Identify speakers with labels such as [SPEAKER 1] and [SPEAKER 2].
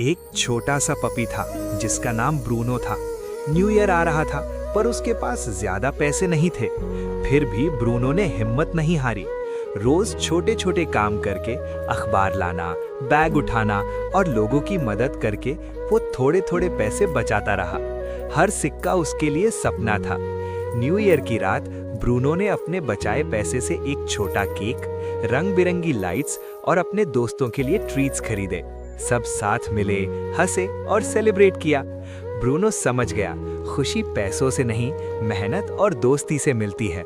[SPEAKER 1] एक छोटा सा पपी था जिसका नाम ब्रूनो था। न्यू ईयर आ रहा था पर उसके पास ज्यादा पैसे नहीं थे। फिर भी ब्रूनो ने हिम्मत नहीं हारी। रोज छोटे छोटे काम करके अखबार लाना, बैग उठाना और लोगों की मदद करके वो थोड़े थोड़े पैसे बचाता रहा। हर सिक्का उसके लिए सपना था। न्यू ईयर की रात ब्रूनो ने अपने बचाए पैसे से एक छोटा केक, रंग बिरंगी लाइट्स और अपने दोस्तों के लिए ट्रीट्स खरीदे। सब साथ मिले, हंसे और सेलिब्रेट किया। ब्रूनो समझ गया, खुशी पैसों से नहीं, मेहनत और दोस्ती से मिलती है।